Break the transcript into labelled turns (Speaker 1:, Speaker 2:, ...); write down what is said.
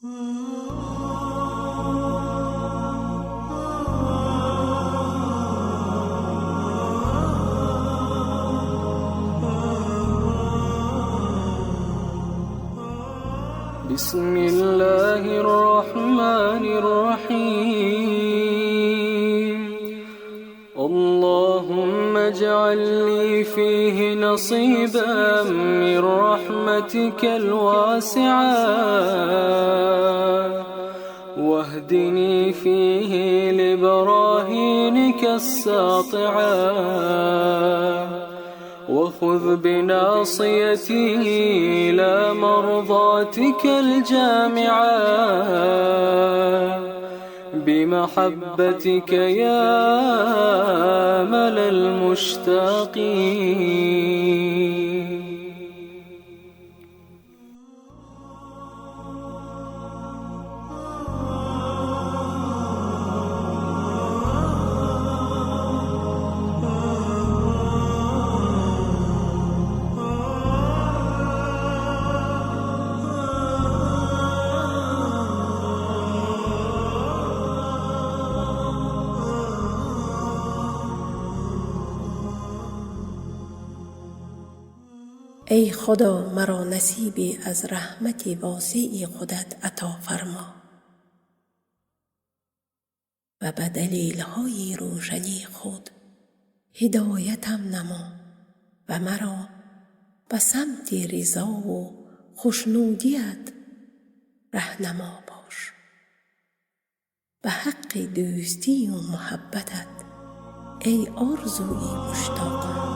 Speaker 1: بسم الله الرحمن الرحيم. اللهم اجعل لي فيه نصيبا من رحمتك الواسعة، واهدني فيه لبراهينك الساطعة، وخذ بناصيتي إلى مرضاتك الجامعة، بمحبتك يا أمل المشتاقين.
Speaker 2: ای خدا مرا نصیبی از رحمت واسع خودت عطا فرما و به دلیل‌های روشنی خود هدایتم نما و مرا به سمت رضا و خوشنودیت رهنما باش. به حق دوستی و محبتت ای آرزوی مشتاقم.